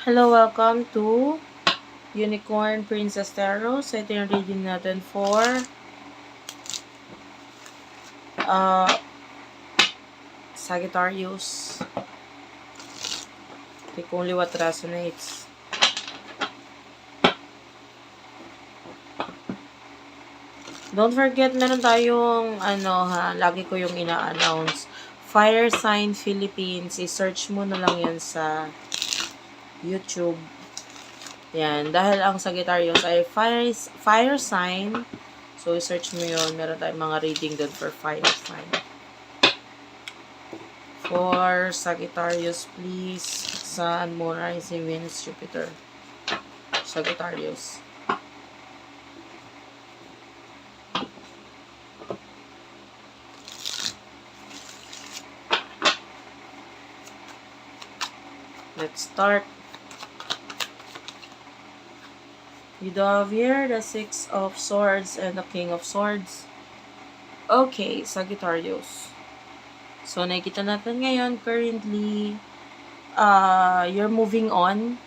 Hello, welcome to Unicorn Princess Tarot. So, ito yung reading natin for uh, Sagittarius. Take only what resonates. Don't forget, meron tayong, lagi ko yung ina-announce. Fire Sign Philippines. I-search mo na lang yan sa YouTube. Yan. Dahil ang Sagittarius ay fire sign. So, i-search mo yun. Meron tayong mga reading doon for fire sign. For Sagittarius, please. Sun, Moon, Rising, Venus, Jupiter. Sagittarius. Let's start. You do have here the Six of Swords and the King of Swords. Okay, Sagittarius. So, nakikita natin ngayon, currently, you're moving on.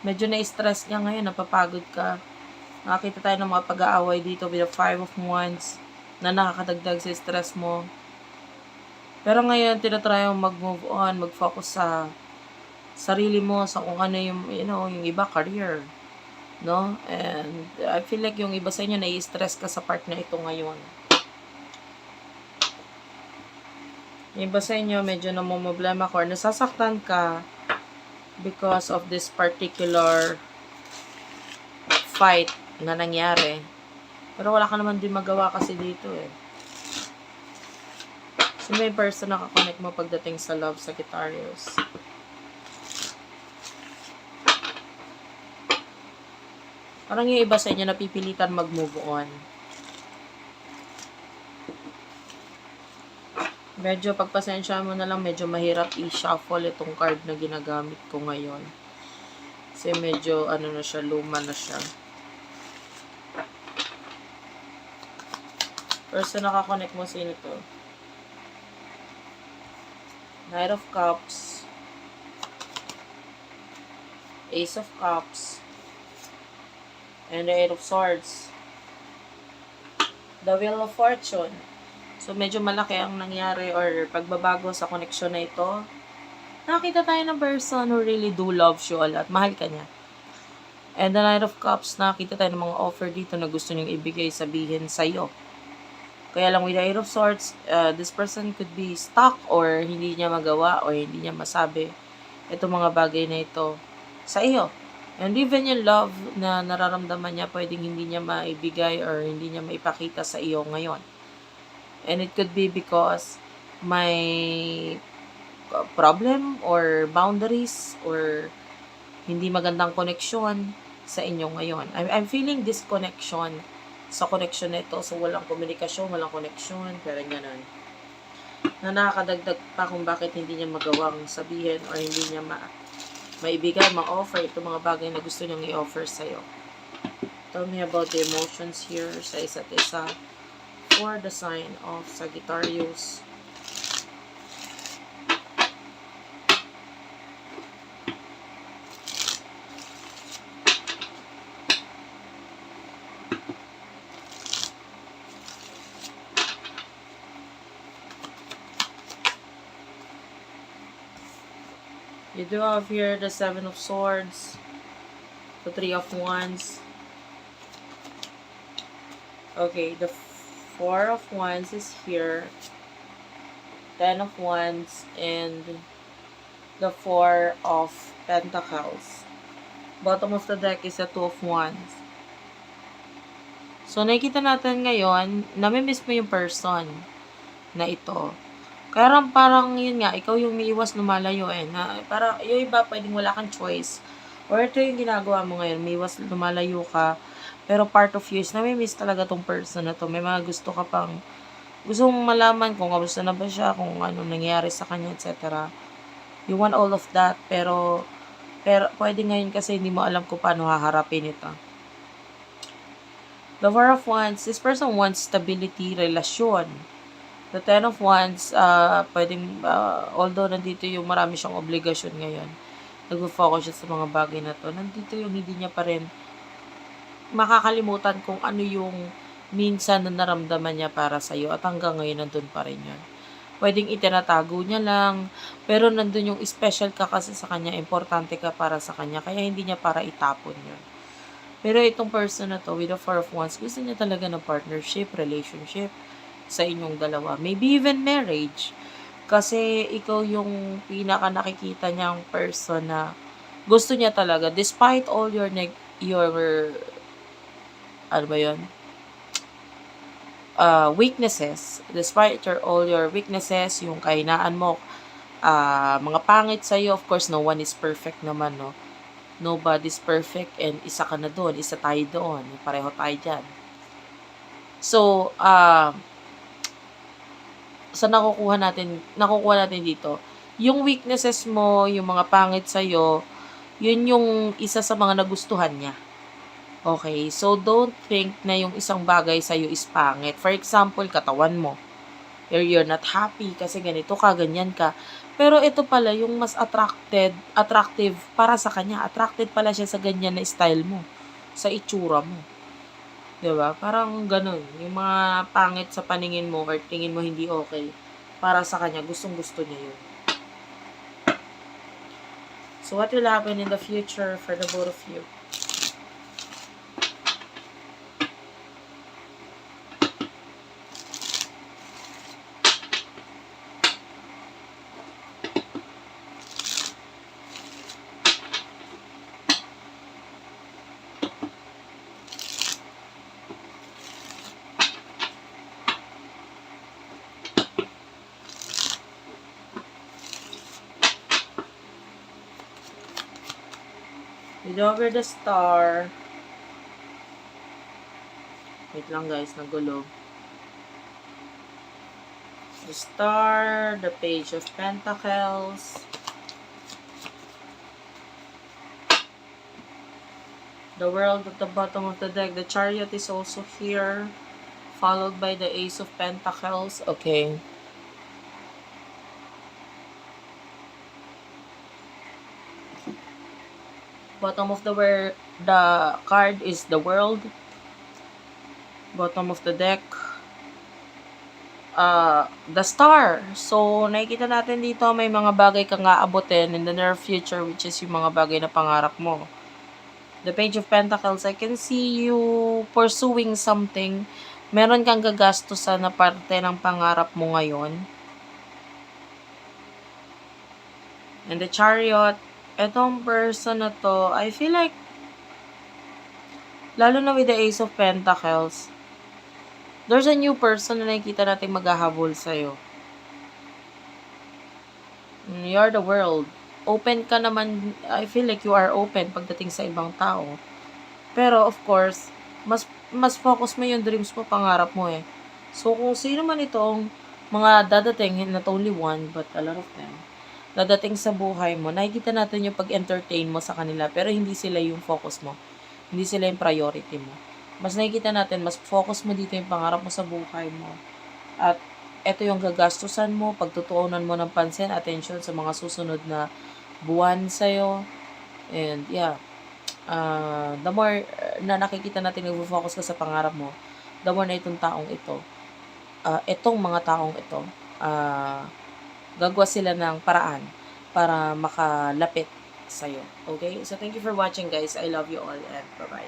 Medyo na-stress ka ngayon, napapagod ka. Nakakita tayo ng mga pag-aaway dito with the Five of Wands na nakakadagdag sa stress mo. Pero ngayon, tinatry mo mag-move on, mag-focus sa sarili mo, sa kung ano yung, yung iba, career. No? And I feel like yung iba sa inyo, nai-stress ka sa part na ito ngayon. Yung iba sa inyo, medyo namumblema ka or nasasaktan ka because of this particular fight na nangyari. Pero wala ka naman din magawa kasi dito eh. So may person na kakonect mo pagdating sa love, Sagittarius. Parang yung iba sa inyo napipilitan mag-move on. Medyo pagpasensya mo na lang, medyo mahirap i-shuffle itong card na ginagamit ko ngayon. Kasi medyo na siya, luma na siya. Person na nakakonect mo, sino to? Knight of Cups. Ace of Cups. And the Eight of Swords. The Wheel of Fortune. So, medyo malaki ang nangyari or pagbabago sa connection na ito. Nakita tayo ng person who really do love you a lot. Mahal ka niya. And the Knight of Cups, nakita tayo ng mga offer dito na gusto niyong ibigay, sabihin sa'yo. Kaya lang with the Eight of Swords, this person could be stuck or hindi niya magawa or hindi niya masabi itong mga bagay na ito sa iyo. And even yung love na nararamdaman niya, pwedeng hindi niya maibigay or hindi niya maipakita sa iyo ngayon. And it could be because may problem or boundaries or hindi magandang connection sa inyo ngayon. I'm feeling disconnection sa connection nito. So, walang komunikasyon, walang connection, pero ganun. Na nakakadagdag pa kung bakit hindi niya magawang sabihin or hindi niya maibigay, ma-offer itong mga bagay na gusto niyang i-offer sa'yo. Tell me about the emotions here sa isa't isa for the sign of Sagittarius. You do have here the Seven of Swords, the Three of Wands. Okay, the Four of Wands is here, Ten of Wands, and the Four of Pentacles. Bottom of the deck is the Two of Wands. So, nakikita natin ngayon, namimiss mo yung person na ito. Kaya parang yun nga, ikaw yung umiiwas lumalayo eh. Na, parang yung iba pwedeng wala kang choice. Or ito yung ginagawa mo ngayon, umiiwas lumalayo ka. Pero part of you is nami-miss talaga tong person na to. May mga gusto ka pang, gusto mong malaman kung kamusta na ba siya, kung ano nangyayari sa kanya, etc. You want all of that, pero pwede ngayon kasi hindi mo alam kung paano haharapin ito. The Four of Wands, this person wants stability, relasyon. The Ten of Wands, pwedeng, although nandito yung marami siyang obligasyon ngayon, nagfo-focus siya sa mga bagay na 'to, nandito yung hindi niya pa rin makakalimutan kung ano yung minsan na naramdaman niya para sa'yo at hanggang ngayon nandun pa rin yun. Puwedeng itinatago niya lang, pero nandun yung special ka kasi sa kanya, importante ka para sa kanya, kaya hindi niya para itapon yun. Pero itong person na 'to with the Four of Wands, gusto niya talaga ng partnership, relationship sa inyong dalawa. Maybe even marriage. Kasi ikaw yung pinaka nakikita niyang person na gusto niya talaga despite all your ano ba 'yun? Weaknesses, despite all your weaknesses, yung kahinaan mo, mga pangit sa'yo, of course, no one is perfect naman, no? Nobody's perfect and isa ka na doon, isa tayo doon, pareho tayo dyan. So, sa nakukuha natin dito, yung weaknesses mo, yung mga pangit sa'yo, yun yung isa sa mga nagustuhan niya. Okay, so don't think na yung isang bagay sa'yo is pangit. For example, katawan mo. You're not happy kasi ganito ka, ganyan ka. Pero ito pala yung mas attractive para sa kanya. Attracted pala siya sa ganyan na style mo, sa itsura mo. 'Di ba? Parang ganun. Yung mga pangit sa paningin mo or tingin mo hindi okay, para sa kanya, gustong-gusto niya yun. So what will happen in the future for the both of you? With over the star. Wait lang guys, nagulo. The star, the page of pentacles, the world at the bottom of the deck, the chariot is also here, followed by the ace of pentacles. Okay. Bottom of the card is the world. Bottom of the deck, the star. So, nakikita natin dito may mga bagay kang aabutin in the near future, which is yung mga bagay na pangarap mo. The page of pentacles, I can see you pursuing something. Meron kang gagastusan na parte ng pangarap mo ngayon. And the chariot, etong person na to, I feel like, lalo na with the ace of pentacles, there's a new person na nakikita natin maghahabol sa'yo. You're the world. Open ka naman, I feel like you are open pagdating sa ibang tao. Pero of course, mas focus mo yung dreams mo, pangarap mo eh. So kung sino man itong mga dadating, not only one, but a lot of them, dadating sa buhay mo, nakikita natin yung pag-entertain mo sa kanila, pero hindi sila yung focus mo. Hindi sila yung priority mo. Mas nakikita natin, mas focus mo dito yung pangarap mo sa buhay mo. At eto yung gagastusan mo, pagtutuunan mo ng pansin, attention sa mga susunod na buwan sa'yo. And yeah, the more na nakikita natin nag-focus ka sa pangarap mo, the more na itong taong ito, itong mga taong ito, gagawa sila ng paraan para makalapit sa'yo. Okay? So, thank you for watching guys. I love you all and bye-bye.